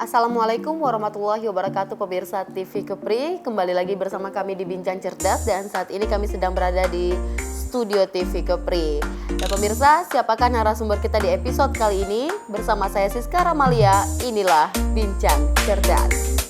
Assalamualaikum warahmatullahi wabarakatuh pemirsa TV Kepri. Kembali lagi bersama kami di Bincang Cerdas dan saat ini kami sedang berada di studio TV Kepri. Dan pemirsa, siapakah narasumber kita di episode kali ini? Bersama saya Siska Ramalia, inilah Bincang Cerdas.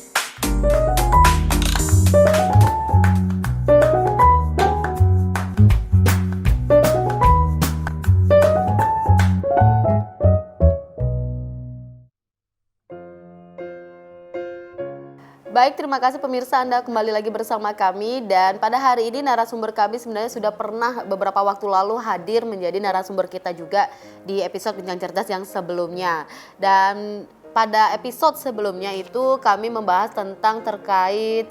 Baik, terima kasih pemirsa, Anda kembali lagi bersama kami dan pada hari ini narasumber kami sebenarnya sudah pernah beberapa waktu lalu hadir menjadi narasumber kita juga di episode Bincang Cerdas yang sebelumnya. Dan pada episode sebelumnya itu kami membahas tentang terkait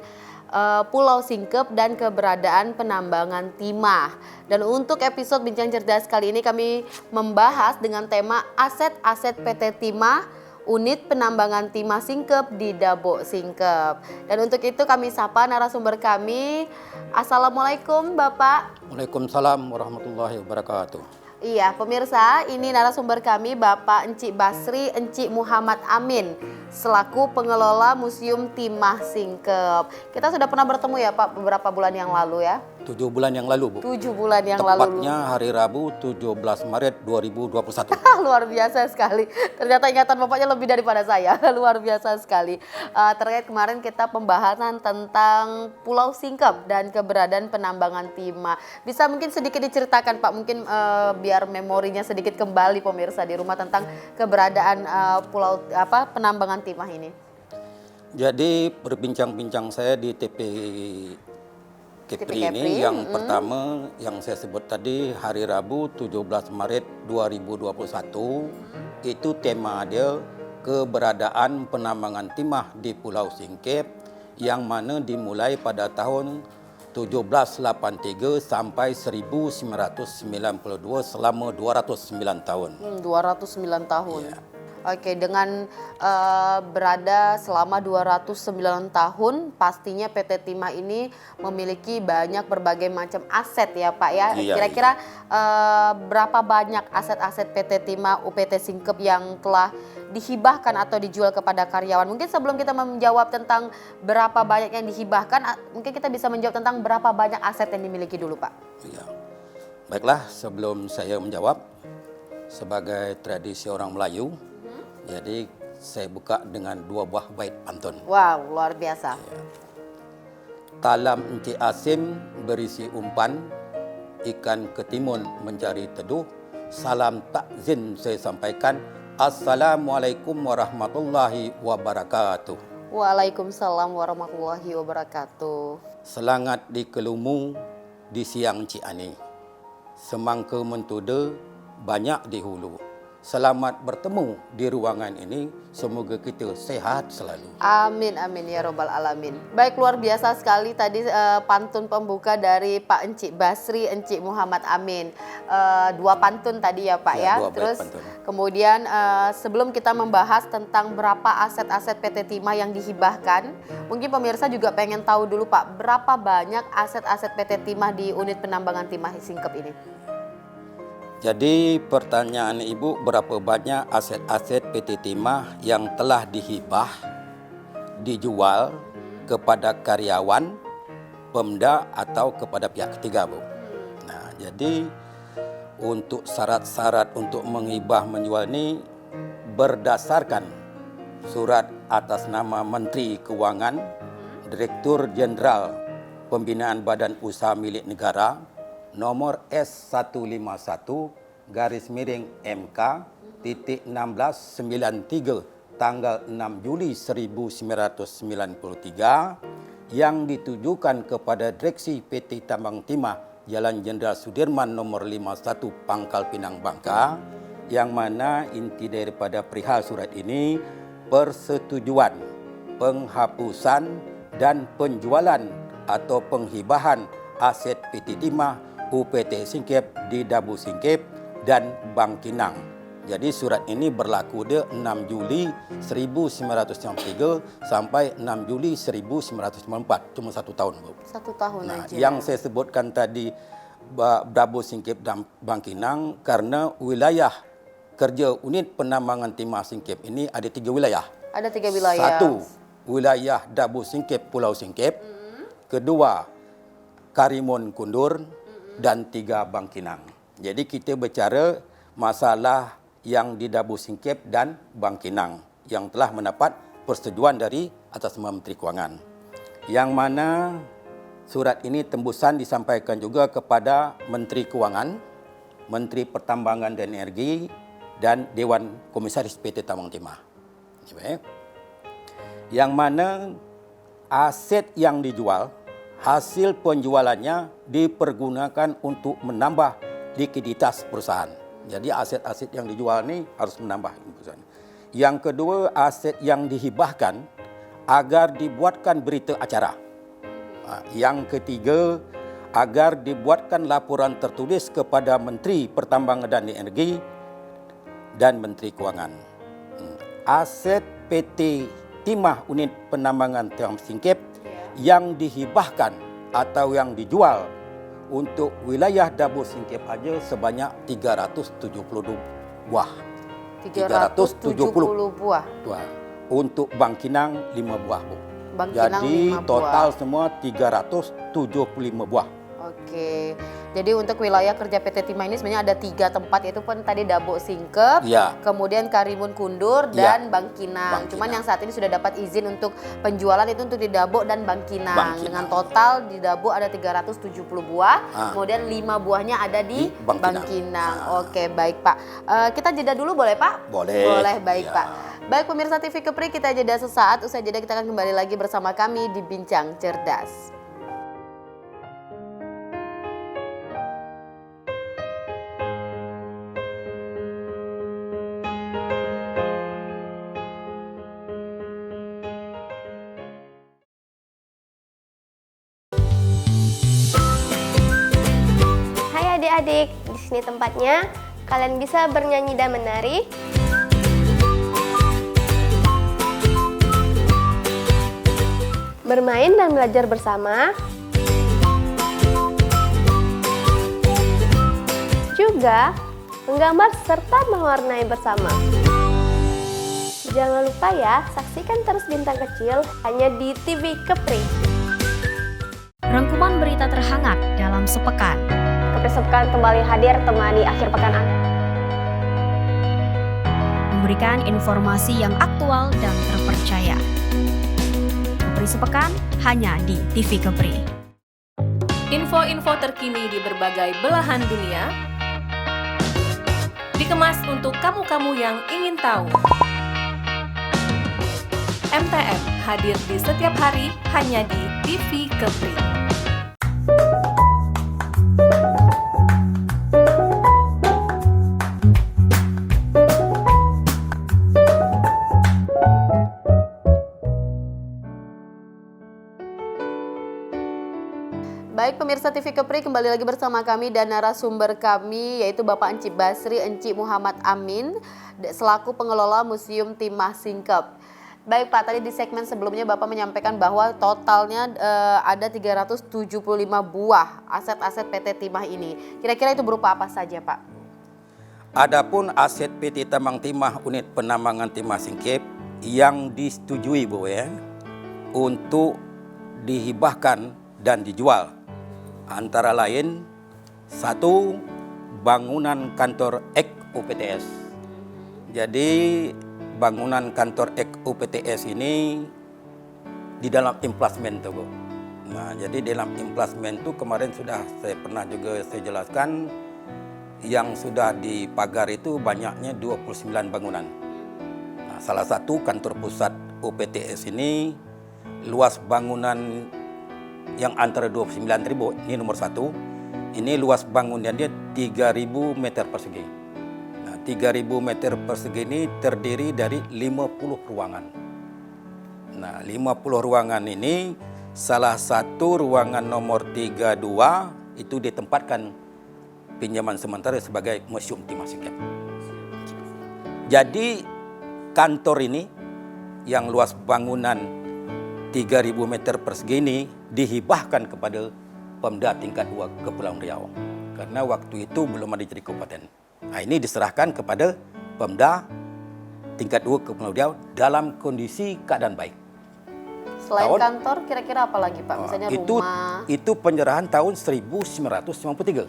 Pulau Singkep dan keberadaan penambangan timah. Dan untuk episode Bincang Cerdas kali ini kami membahas dengan tema aset-aset PT Timah Unit Penambangan Timah Singkep di Dabo Singkep. Dan untuk itu kami sapa narasumber kami. Assalamualaikum Bapak. Waalaikumsalam warahmatullahi wabarakatuh. Iya pemirsa, ini narasumber kami Bapak Encik Basri Encik Muhammad Amin selaku pengelola Museum Timah Singkep. Kita sudah pernah bertemu ya Pak beberapa bulan yang lalu ya. 7 bulan yang lalu Bu. 7 bulan yang lalu. Tepatnya hari Rabu 17 Maret 2021. Luar biasa sekali. Ternyata ingatan Bapaknya lebih daripada saya. Luar biasa sekali. Terkait kemarin kita pembahasan tentang Pulau Singkep dan keberadaan penambangan timah. Bisa mungkin sedikit diceritakan Pak, mungkin biar memorinya sedikit kembali pemirsa di rumah tentang keberadaan penambangan timah ini. Jadi berbincang-bincang saya di TP Kepri ini yang pertama yang saya sebut tadi hari Rabu 17 Maret 2021 itu tema dia keberadaan penambangan timah di Pulau Singkep yang mana dimulai pada tahun 1783 sampai 1992 selama 209 tahun. 209 tahun. Ya. Oke, dengan berada selama 209 tahun, pastinya PT Timah ini memiliki banyak berbagai macam aset ya Pak ya. Iya, Kira-kira berapa banyak aset-aset PT Timah UPT Singkep yang telah dihibahkan atau dijual kepada karyawan? Mungkin sebelum kita menjawab tentang berapa banyak yang dihibahkan, mungkin kita bisa menjawab tentang berapa banyak aset yang dimiliki dulu Pak. Ya. Baiklah, sebelum saya menjawab, sebagai tradisi orang Melayu, jadi saya buka dengan 2 buah bait pantun. Wow, luar biasa. Ya. Talam Encik Asim berisi umpan, ikan ketimun mencari teduh. Salam takzin saya sampaikan. Assalamualaikum warahmatullahi wabarakatuh. Waalaikumsalam warahmatullahi wabarakatuh. Selangat di Kelumu, di siang Ciani. Semangka mentuda, banyak di hulu. Selamat bertemu di ruangan ini. Semoga kita sehat selalu. Amin, amin ya robbal alamin. Baik, luar biasa sekali tadi pantun pembuka dari Pak Encik Basri Encik Muhammad Amin. 2 pantun tadi ya Pak ya. Terus kemudian sebelum kita membahas tentang berapa aset-aset PT Timah yang dihibahkan, mungkin pemirsa juga pengen tahu dulu Pak, berapa banyak aset-aset PT Timah di unit penambangan timah Singkep ini? Jadi pertanyaan Ibu, berapa banyak aset-aset PT Timah yang telah dihibah, dijual kepada karyawan, Pemda atau kepada pihak ketiga Bu. Nah, jadi untuk syarat-syarat untuk menghibah menjual ini berdasarkan surat atas nama Menteri Keuangan, Direktur Jenderal Pembinaan Badan Usaha Milik Negara, nomor S15-MK-1693 tanggal 6 Juli 1993 yang ditujukan kepada Direksi PT Tambang Timah Jalan Jenderal Sudirman nomor 51 Pangkal Pinang Bangka, yang mana inti daripada perihal surat ini persetujuan penghapusan dan penjualan atau penghibahan aset PT Timah UPT Singkep di Dabo Singkep dan Bangkinang. Jadi surat ini berlaku dia 6 Juli 1993 sampai 6 Juli 1994. Cuma 1 tahun, Bu. 1 tahun aja. Yang saya sebutkan tadi Dabo Singkep dan Bangkinang karena wilayah kerja unit penambangan timah Singkep ini ada 3 wilayah. Ada 3 wilayah. 1, wilayah Dabu Singkep, Pulau Singkep. Kedua, Karimun Kundur. Dan 3, Bangkinang. Jadi kita bicara masalah yang di Dabu Singkep dan Bangkinang yang telah mendapat persetujuan dari atas Menteri Kewangan. Yang mana surat ini tembusan disampaikan juga kepada Menteri Kewangan, Menteri Pertambangan dan Energi, dan Dewan Komisaris PT Tambang Timah. Yang mana aset yang dijual, hasil penjualannya dipergunakan untuk menambah likuiditas perusahaan. Jadi aset-aset yang dijual ini harus menambah perusahaan. Yang kedua, aset yang dihibahkan agar dibuatkan berita acara. Yang ketiga, agar dibuatkan laporan tertulis kepada Menteri Pertambangan dan Energi dan Menteri Kewangan. Aset PT Timah Unit Penambangan Tambang Singkep yang dihibahkan atau yang dijual untuk wilayah Dabu Singkep aja sebanyak 370 buah. 370 buah. Untuk Bangkinang 5 buah, Bu. Bangkinang Jadi 5 buah. total semua 375 buah. Oke. Jadi untuk wilayah kerja PT Timah ini sebenarnya ada 3 tempat, yaitu pun tadi Dabu Singkep, Ya. kemudian Karimun Kundur Ya. dan Bangkinang. Bangkinang. Cuman yang saat ini sudah dapat izin untuk penjualan itu untuk di Dabu dan Bangkinang. Bangkinang. Dengan total di Dabu ada 370 buah, kemudian 5 buahnya ada di Bangkinang. Bangkinang. Oke, baik Pak. Kita jeda dulu boleh Pak? Boleh. Boleh, baik Ya. Pak. Baik pemirsa TV Kepri, kita jeda sesaat. Usai jeda kita akan kembali lagi bersama kami di Bincang Cerdas. Hai adik-adik, di sini tempatnya. Kalian bisa bernyanyi dan menari. Bermain dan belajar bersama. Juga menggambar serta mewarnai bersama. Jangan lupa ya, saksikan terus Bintang Kecil hanya di TV Kepri. Rangkuman berita terhangat dalam sepekan. Kepri Sepekan kembali hadir temani akhir pekan Anda. Memberikan informasi yang aktual dan terpercaya. Kepri Sepekan hanya di TV Kepri. Info-info terkini di berbagai belahan dunia dikemas untuk kamu-kamu yang ingin tahu. MTM hadir di setiap hari hanya di TV Kepri. Baik pemirsa TV Kepri, kembali lagi bersama kami dan narasumber kami yaitu Bapak Encik Basri, Encik Muhammad Amin selaku pengelola Museum Timah Singkep. Baik Pak, tadi di segmen sebelumnya Bapak menyampaikan bahwa totalnya ada 375 buah aset-aset PT Timah ini. Kira-kira itu berupa apa saja Pak? Adapun aset PT Tambang Timah Unit Penambangan Timah Singkep yang disetujui, Bu, ya, untuk dihibahkan dan dijual antara lain 1, bangunan kantor Ek UPTS. Jadi bangunan kantor Ek UPTS ini di dalam implasmen itu, Bu. Nah, jadi dalam implasmen itu kemarin sudah saya pernah juga saya jelaskan, yang sudah dipagar itu banyaknya 29 bangunan. Nah, salah satu kantor pusat UPTS ini luas bangunan yang antara 29.000, ini nomor 1. Ini luas bangunan dia 3.000 meter persegi. Nah, 3.000 meter persegi ini terdiri dari 50 ruangan. Nah, 50 ruangan ini salah satu ruangan nomor 32 itu ditempatkan pinjaman sementara sebagai Museum Timah Singkep. Jadi kantor ini yang luas bangunan 3.000 meter persegi ini dihibahkan kepada Pemda tingkat 2 Kepulauan Riau. Karena waktu itu belum ada jadi kabupaten. Nah, ini diserahkan kepada Pemda tingkat 2 Kepulauan Riau dalam kondisi keadaan baik. Selain Tahun- kantor, kira-kira apa lagi Pak? Misalnya rumah. Itu penyerahan tahun 1993.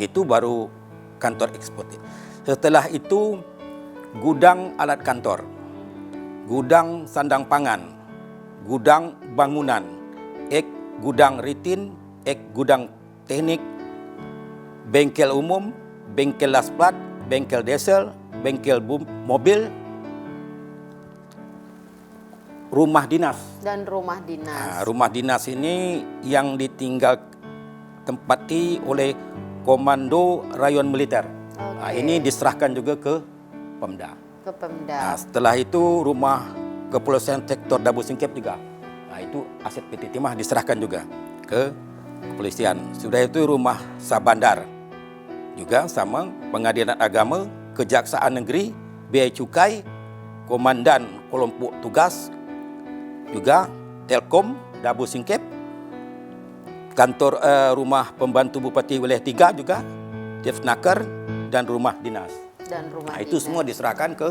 Itu baru kantor ekspor. Setelah itu gudang alat kantor, gudang sandang pangan, gudang bangunan, gudang rutin, gudang teknik, bengkel umum, bengkel lasplat, bengkel diesel, bengkel mobil, rumah dinas. Dan rumah dinas. Nah, rumah dinas ini yang ditinggal tempati oleh Komando Rayon Militer. Nah, ini diserahkan juga ke Pemda. Ke Pemda. Nah, setelah itu rumah kepolisian sektor Dabu Singkep juga. Nah, itu aset PT Timah diserahkan juga ke kepolisian. Sudah itu rumah Sabandar juga sama Pengadilan Agama, Kejaksaan Negeri, Bea Cukai, Komandan Kelompok Tugas, juga Telkom Dabu Singkep, kantor rumah pembantu Bupati Wilayah 3 juga, Devnaker, dan rumah dinas. Dan rumah Nah, itu dinas. semua diserahkan ke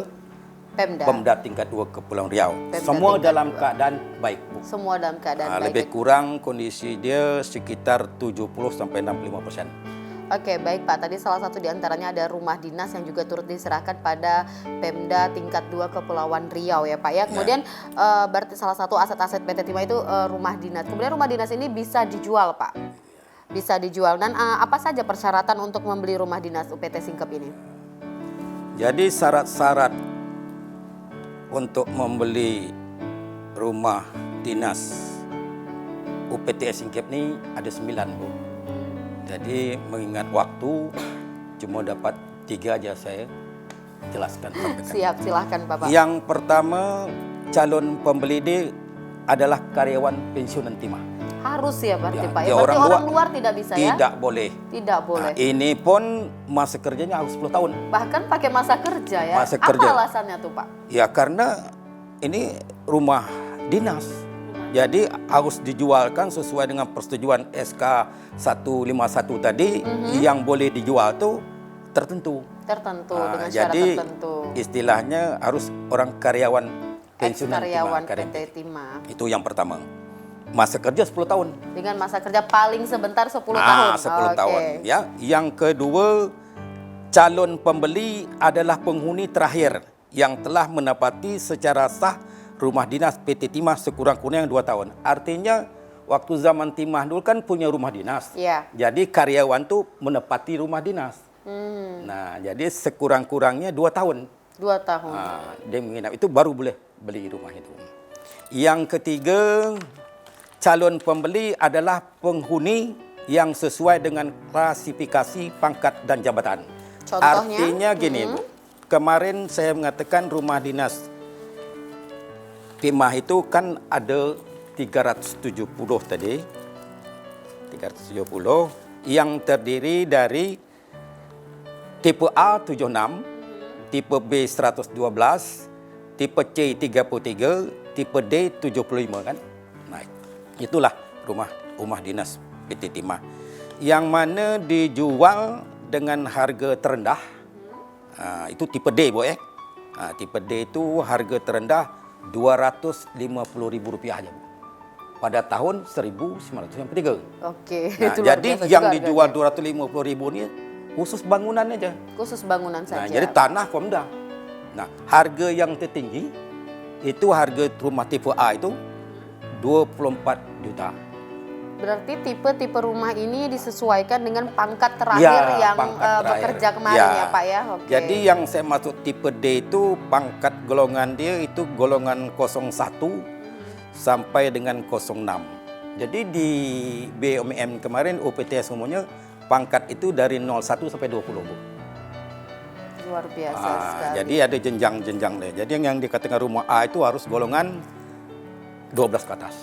Pemda. Pemda tingkat 2 Kepulauan Riau. Pemda Semua tingkat dalam 2. keadaan baik, Bu. Semua dalam keadaan baik. Lebih kurang kondisi dia sekitar 70-65%. Oke, baik Pak. Tadi salah satu di antaranya ada rumah dinas yang juga turut diserahkan pada Pemda tingkat 2 Kepulauan Riau ya Pak ya. Kemudian berarti salah satu aset-aset PT Timah itu rumah dinas. Kemudian rumah dinas ini bisa dijual Pak. Bisa dijual. Dan apa saja persyaratan untuk membeli rumah dinas UPT Singkep ini? Jadi syarat-syarat untuk membeli rumah dinas UPT Singkep ini ada 9, Bu. Jadi mengingat waktu cuma dapat 3 aja saya jelaskan. Sampaikan. Siap, silahkan Bapak. Yang pertama, calon pembeli ini adalah karyawan pensiunan Timah. Harus ya berarti Ya, Pak. dia Ya, berarti orang orang luar tidak bisa ya? Tidak boleh. Tidak boleh. Nah, ini pun masa kerjanya harus 10 tahun. Bahkan pakai masa kerja ya. Masa Apa kerja. alasannya tuh Pak? Ya karena ini rumah dinas. Jadi harus dijualkan sesuai dengan persetujuan SK 151 tadi. Yang boleh dijual tuh tertentu. Tertentu Nah, dengan syarat jadi tertentu. istilahnya harus orang karyawan pensiunan Ex-karyawan Timah, PT Timah. Itu yang pertama. Masa kerja 10 tahun. Dengan masa kerja paling sebentar 10 tahun. 10 Oke. tahun. Ya. Yang kedua, calon pembeli adalah penghuni terakhir yang telah menepati secara sah rumah dinas PT Timah sekurang-kurangnya 2 tahun. Artinya waktu zaman Timah dulu kan punya rumah dinas. Iya. Jadi karyawan tuh menepati rumah dinas. Nah, jadi sekurang-kurangnya 2 tahun. 2 tahun. Nah, dia menginap itu baru boleh beli rumah itu. Yang ketiga, calon pembeli adalah penghuni yang sesuai dengan klasifikasi pangkat dan jabatan. Contohnya? Artinya gini, Bu. Kemarin saya mengatakan rumah dinas Timah itu kan ada 370 tadi. 370 yang terdiri dari tipe A 76, tipe B 112, tipe C 33, tipe D 75 kan. Nah, itulah rumah dinas PT Timah. Yang mana dijual dengan harga terendah. Itu tipe D, Bu. Tipe D itu harga terendah Rp250.000 aja, Bu. Pada tahun 1993. Oke. Nah, itu luar jadi biasa yang juga dijual harganya. Rp250.000 ini khusus bangunan aja. Khusus bangunan Nah, saja. jadi tanah Pemda. Nah, harga yang tertinggi itu harga rumah tipe A itu 24 juta. Berarti tipe-tipe rumah ini disesuaikan dengan pangkat terakhir Ya, yang pangkat terakhir. bekerja kemarin ya Pak ya. Oke. Jadi yang saya maksud tipe D itu pangkat golongan dia itu golongan 01 sampai dengan 06. Jadi di BUMN kemarin UPT semuanya pangkat itu dari 01 sampai 20, Bu. Luar biasa sekali. Jadi ada jenjang-jenjang deh. Jadi yang dikatakan rumah A itu harus golongan 12 ke atas.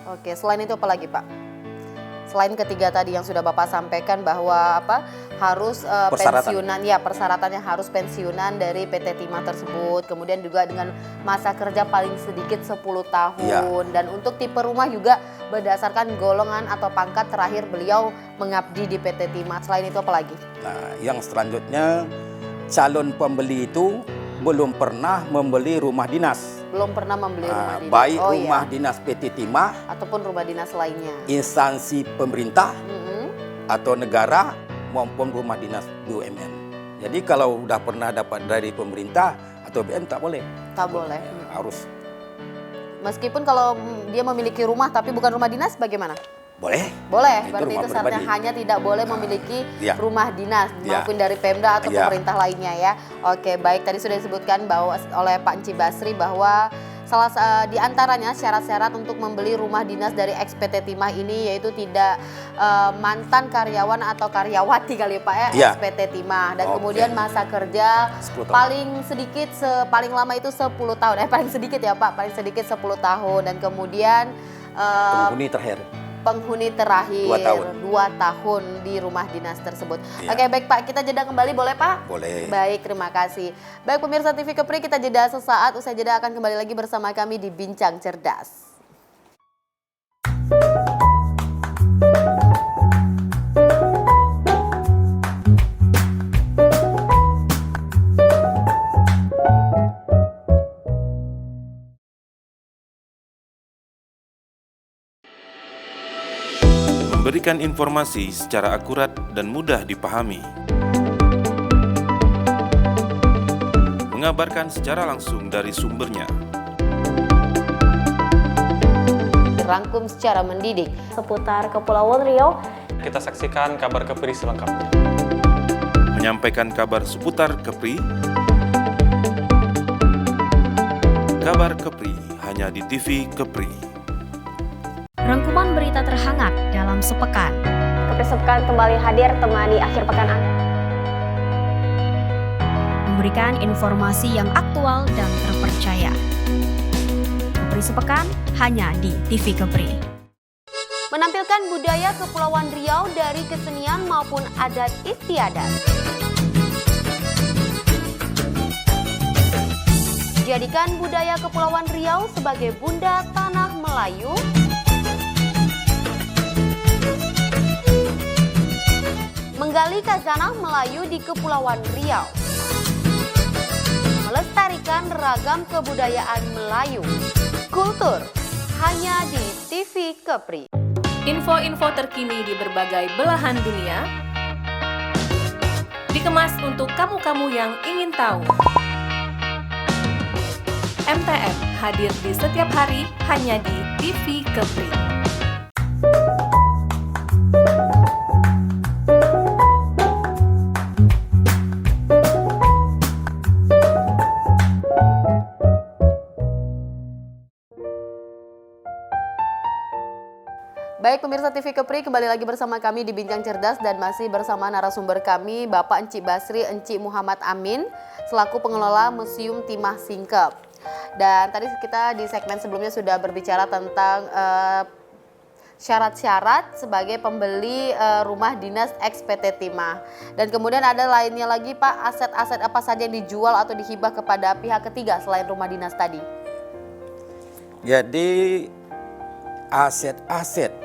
Oke, selain itu apa lagi Pak? Selain ketiga tadi yang sudah Bapak sampaikan bahwa harus Persyaratan. pensiunan, ya persyaratannya harus pensiunan dari PT Timah tersebut. Kemudian juga dengan masa kerja paling sedikit 10 tahun. Ya. Dan untuk tipe rumah juga berdasarkan golongan atau pangkat terakhir beliau mengabdi di PT Timah. Selain itu apa lagi? Nah, yang selanjutnya calon pembeli itu belum pernah membeli rumah dinas. Belum pernah membeli rumah dinas. Baik rumah dinas PT Timah ataupun rumah dinas lainnya. Instansi pemerintah Mm-mm. atau negara maupun rumah dinas BUMN. Jadi kalau udah pernah dapat dari pemerintah atau BUMN tak boleh. Tak boleh. Harus. Meskipun kalau dia memiliki rumah tapi bukan rumah dinas, bagaimana? Boleh. Boleh, Itu berarti rumah itu syaratnya pribadi. hanya tidak boleh memiliki Ya. rumah dinas Ya. maupun dari Pemda atau Ya. pemerintah lainnya ya. Oke, baik, tadi sudah disebutkan bahwa oleh Pak Enci Basri bahwa di antaranya syarat-syarat untuk membeli rumah dinas dari ex-PT Timah ini yaitu tidak mantan karyawan atau karyawati kali Pak ya, Ya. ex-PT Timah, dan Oke. kemudian masa kerja 10 tahun. paling sedikit paling lama itu 10 tahun. Paling sedikit ya Pak, paling sedikit 10 tahun, dan kemudian Penghuni terakhir. penghuni terakhir 2 tahun. 2 tahun di rumah dinas tersebut. Ya. Oke, baik Pak, kita jeda kembali boleh Pak? Boleh. Baik, terima kasih. Baik pemirsa TV Kepri, kita jeda sesaat, usai jeda akan kembali lagi bersama kami di Bincang Cerdas. Memberikan informasi secara akurat dan mudah dipahami. Mengabarkan secara langsung dari sumbernya. Dirangkum secara mendidik. Seputar Kepulauan Riau. Kita saksikan kabar Kepri selengkapnya. Menyampaikan kabar seputar Kepri. Kabar Kepri hanya di TV Kepri. Rangkuman berita terhangat dalam sepekan. Kepri Sepekan kembali hadir temani akhir pekan Anda. Memberikan informasi yang aktual dan terpercaya. Kepri Sepekan hanya di TV Kepri. Menampilkan budaya Kepulauan Riau dari kesenian maupun adat istiadat. Jadikan budaya Kepulauan Riau sebagai bunda tanah Melayu. Menggali khazanah Melayu di Kepulauan Riau. Melestarikan ragam kebudayaan Melayu. Kultur hanya di TV Kepri. Info-info terkini di berbagai belahan dunia dikemas untuk kamu-kamu yang ingin tahu. MTM hadir di setiap hari hanya di TV Kepri. Baik pemirsa TV Kepri, kembali lagi bersama kami di Bincang Cerdas dan masih bersama narasumber kami Bapak Enci Basri, Enci Muhammad Amin selaku pengelola Museum Timah Singkep. Dan tadi kita di segmen sebelumnya sudah berbicara tentang syarat-syarat sebagai pembeli rumah dinas ex-PT Timah. Dan kemudian ada lainnya lagi Pak, aset-aset apa saja yang dijual atau dihibah kepada pihak ketiga selain rumah dinas tadi? Jadi aset-aset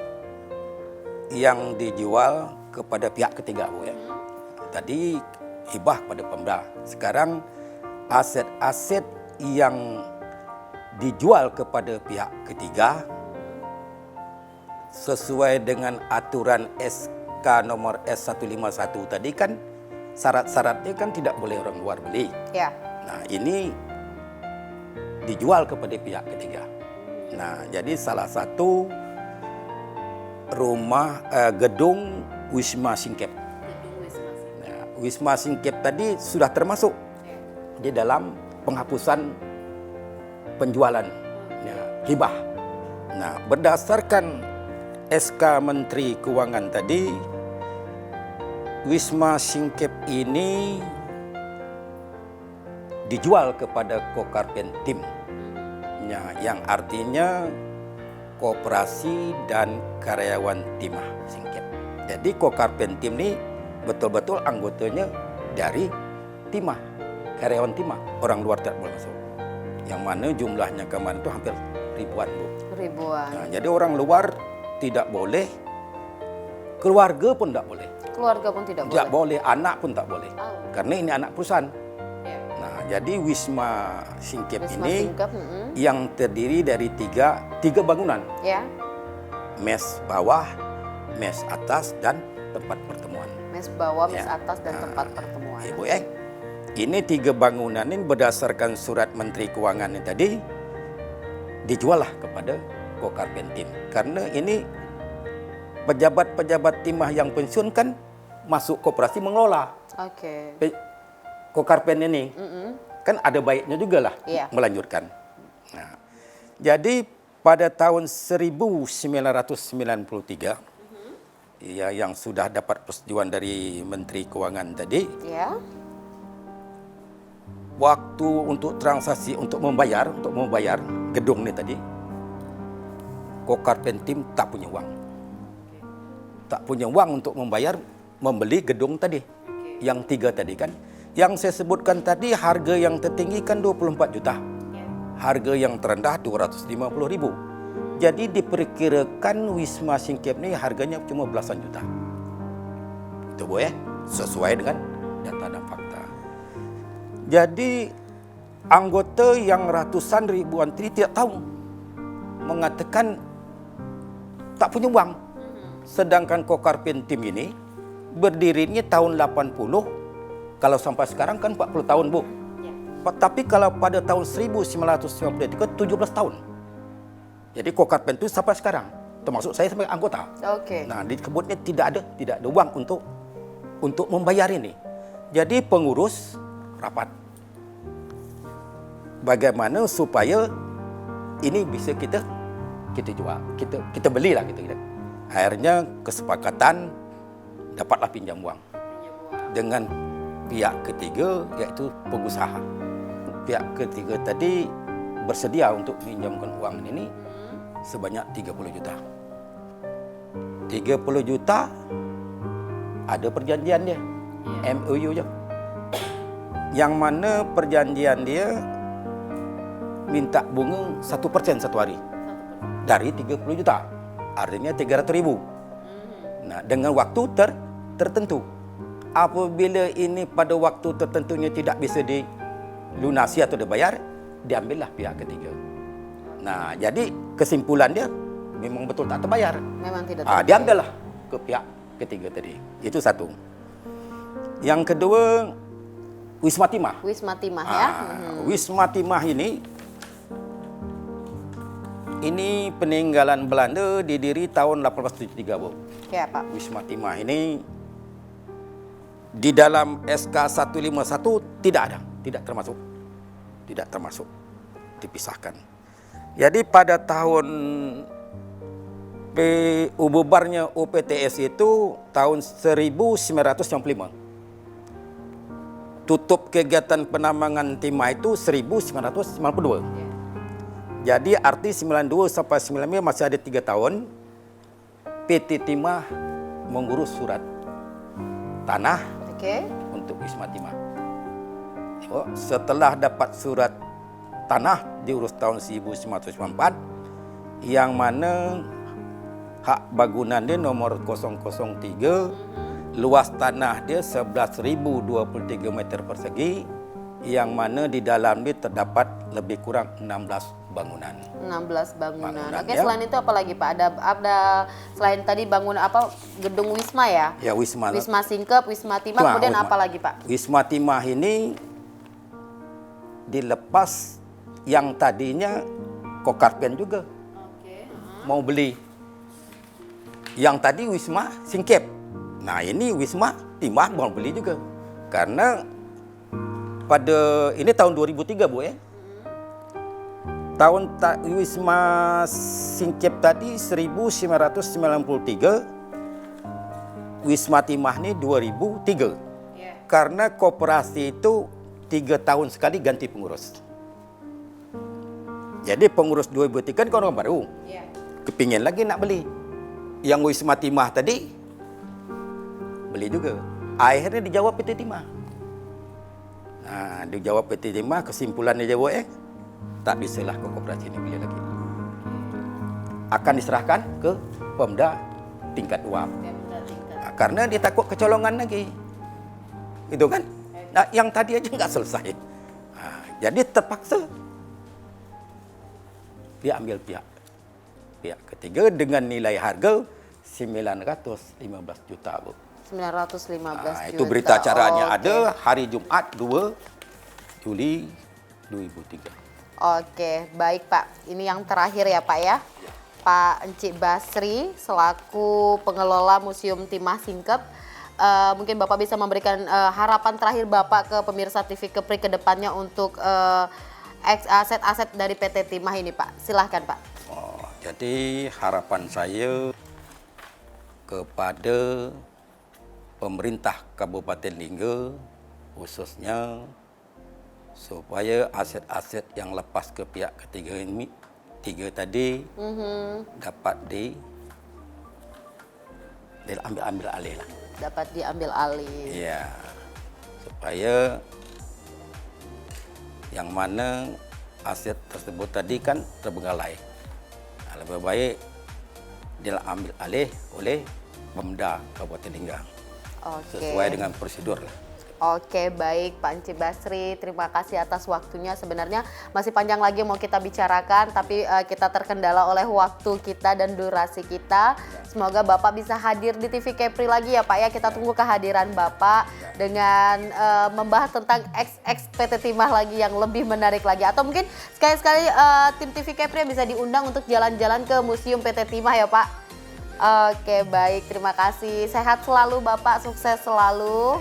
yang dijual kepada pihak ketiga Bu ya. Tadi hibah pada Pemda. Sekarang aset-aset yang dijual kepada pihak ketiga sesuai dengan aturan SK nomor S151 tadi kan syarat-syaratnya kan tidak boleh orang luar beli. Ya. Nah, ini dijual kepada pihak ketiga. Nah, jadi salah satu rumah gedung Wisma Singkep. Nah, Wisma Singkep tadi sudah termasuk di dalam penghapusan penjualan hibah. Nah, berdasarkan SK Menteri Keuangan tadi, Wisma Singkep ini dijual kepada Kokarpentim. Ya, yang artinya Koperasi dan Karyawan Timah Singkep. Jadi Kokarpentim ini betul-betul anggotanya dari Timah, karyawan Timah, orang luar tidak boleh masuk. Yang mana jumlahnya kemarin itu hampir ribuan Bu. Ribuan. Nah, jadi orang luar tidak boleh, keluarga pun tidak boleh. Keluarga pun tidak boleh. Tidak boleh, anak pun tak boleh. Oh. karena ini anak perusahaan. Ya. Nah, jadi Wisma Singkep Wisma ini Singkep, yang terdiri dari tiga bangunan. ya. Mes bawah, mes atas, dan tempat pertemuan. Mes bawah, mes Ya. atas, dan tempat pertemuan. Ibu ini 3 bangunan ini berdasarkan surat Menteri Keuangan ini tadi dijual lah kepada Kokarpentim. Karena ini pejabat-pejabat timah yang pensiun kan masuk koperasi mengelola. Oke. Kokarpen ini kan ada baiknya juga lah Iya. melanjutkan. Nah, jadi pada tahun 1993 ya, yang sudah dapat persetujuan dari Menteri Keuangan tadi, Ya. waktu untuk transaksi untuk membayar gedung ini tadi, Kokarpentim tak punya uang. Tak punya uang untuk membeli gedung tadi. Yang 3 tadi kan. Yang saya sebutkan tadi harga yang tertinggi kan 24 juta. Harga yang terendah 250.000. Jadi diperkirakan Wisma Singkep ini harganya cuma belasan juta. Itu Bu ya, sesuai dengan data dan fakta. Jadi anggota yang ratusan ribuan tadi tidak tahu, mengatakan tak punya uang. Sedangkan Kokarpentim ini berdirinya tahun 80, kalau sampai sekarang kan 40 tahun Bu. Tapi kalau pada tahun 1993 17 tahun. Jadi Kokarpentim sampai sekarang, termasuk saya sebagai anggota. Oke. Nah, disebutnya tidak ada uang untuk membayar ini. Jadi pengurus rapat. Bagaimana supaya ini bisa kita jual, kita belilah gitu. Akhirnya kesepakatan dapatlah pinjam uang dengan pihak ketiga, yaitu pengusaha. Pihak ketiga tadi bersedia untuk meminjamkan uang ini sebanyak 30 juta. 30 juta ada perjanjian dia, MOU je. Yang mana perjanjian dia minta bunga 1% satu hari dari 30 juta. Artinya 300.000. Nah, dengan waktu tertentu. Apabila ini pada waktu tertentunya tidak bisa dilunasi atau dibayar, diambillah pihak ketiga. Nah, jadi kesimpulan dia memang betul tak terbayar. Memang tidak. Diambillah ke pihak ketiga tadi. Itu satu. Yang kedua, Wisma Timah. Wisma Timah ya. Wisma Timah ini peninggalan Belanda, didiri tahun 1873, Bu. Ya, Pak. Wisma Timah ini di dalam SK 151 tidak termasuk, dipisahkan. Jadi pada tahun bubarnya UPTS itu tahun 1995. Tutup kegiatan penambangan timah itu 1992. Jadi arti 92 sampai 95 masih ada 3 tahun. PT Timah mengurus surat tanah untuk Wisma Timah. Setelah dapat surat tanah diurus tahun 1994, yang mana hak bangunan dia nomor 003, luas tanah dia 11.023 meter persegi, yang mana di dalam dia terdapat lebih kurang 16 bangunan. 16 bangunan. Oke, ya. selain itu apa lagi Pak? Ada selain tadi bangunan gedung Wisma ya? Ya, Wisma. Wisma Singkep, Wisma Timah, kemudian apa lagi Pak? Wisma Timah ini dilepas yang tadinya Kokarpen juga mau beli. Yang tadi Wisma Singkep. Nah, ini Wisma Timah mau beli juga. Karena pada ini tahun 2003, Bu ya. Wisma Singkep tadi 1993, Wisma Timah ini 2003. Karena koperasi itu 3 tahun sekali ganti pengurus. Jadi pengurus 2003 kan orang baru. Kepingin lagi nak beli. Yang Wisma Timah tadi beli juga. Akhirnya dijawab PT Timah. Nah, dijawab PT Timah, kesimpulannya jawab tak bisalah koperasi ini beli lagi. Akan diserahkan ke Pemda tingkat 2. Nah, karena dia takut kecolongan lagi. Itu kan? Nah, yang tadi aja nggak selesai. Jadi terpaksa dia ambil pihak ketiga dengan nilai harga 915 juta, Bu. 915 juta. Itu berita acaranya Oke. ada hari Jumat 2 Juli 2003. Oke, baik Pak. Ini yang terakhir ya Pak ya. Pak Encik Basri selaku pengelola Museum Timah Singkep. Mungkin Bapak bisa memberikan harapan terakhir Bapak ke pemirsa TV Kepri ke depannya untuk aset-aset dari PT Timah ini Pak. Silahkan Pak. Jadi harapan saya kepada pemerintah Kabupaten Lingga khususnya supaya aset-aset yang lepas ke pihak ketiga ini tadi dapat diambil alih lah. Dapat diambil alih. Iya. Supaya yang mana aset tersebut tadi kan terbengkalai. Lebih baik diambil alih oleh Pemda Kabupaten Lingga. Oke. Sesuai dengan prosedur lah. Oke, baik Pak Encik Basri, terima kasih atas waktunya. Sebenarnya masih panjang lagi mau kita bicarakan, tapi kita terkendala oleh waktu kita dan durasi kita. Semoga Bapak bisa hadir di TV Kepri lagi ya Pak ya. Kita tunggu kehadiran Bapak dengan membahas tentang PT Timah lagi yang lebih menarik lagi. Atau mungkin sekali-sekali tim TV Kepri bisa diundang untuk jalan-jalan ke Museum PT Timah ya Pak. Oke, baik, terima kasih. Sehat selalu Bapak, sukses selalu.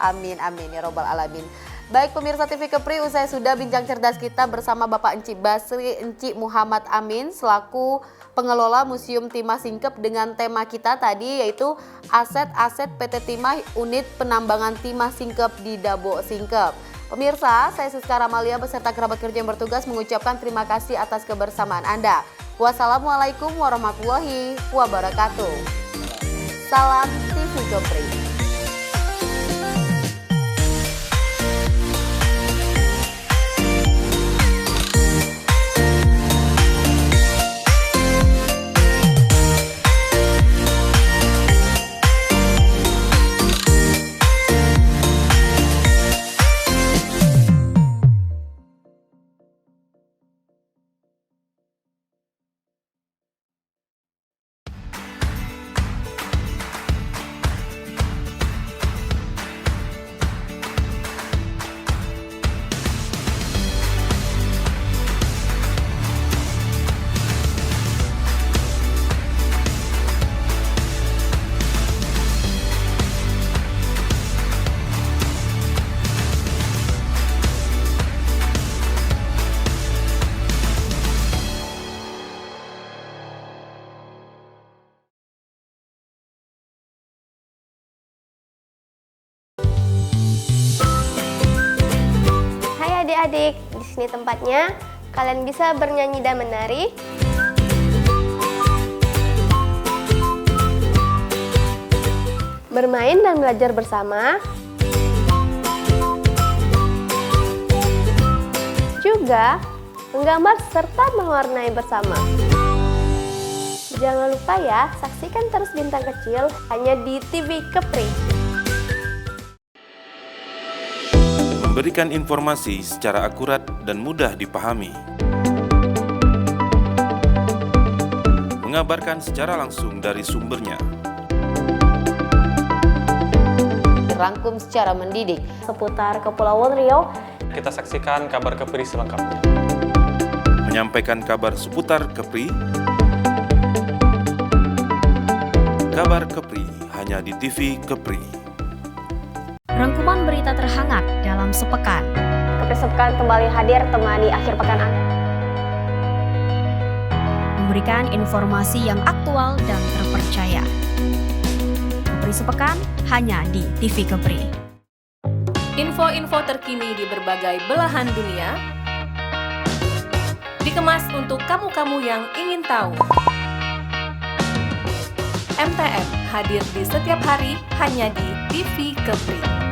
Amin, amin ya robbal alamin. Baik pemirsa TV Kepri, usai sudah bincang cerdas kita bersama Bapak Encik Basri, Encik Muhammad Amin selaku pengelola Museum Timah Singkep dengan tema kita tadi yaitu aset-aset PT Timah Unit Penambangan Timah Singkep di Dabo Singkep. Pemirsa, saya Siska Ramalia beserta kerabat kerja yang bertugas mengucapkan terima kasih atas kebersamaan Anda. Wassalamualaikum warahmatullahi wabarakatuh. Salam TV Kepri. Adik-adik, di sini tempatnya. Kalian bisa bernyanyi dan menari. Bermain dan belajar bersama. Juga menggambar serta mewarnai bersama. Jangan lupa ya, saksikan terus Bintang Kecil hanya di TV Kepri. Memberikan informasi secara akurat dan mudah dipahami. Mengabarkan secara langsung dari sumbernya. Dirangkum secara mendidik. Seputar Kepulauan Riau. Kita saksikan kabar Kepri selengkapnya. Menyampaikan kabar seputar Kepri. Kabar Kepri hanya di TV Kepri. Rangkuman berita terhangat dalam sepekan. Kepri Sepekan kembali hadir temani akhir pekan Anda. Memberikan informasi yang aktual dan terpercaya. Kepri Sepekan hanya di TV Kepri. Info-info terkini di berbagai belahan dunia dikemas untuk kamu-kamu yang ingin tahu. MTM hadir di setiap hari hanya di TV Kepri.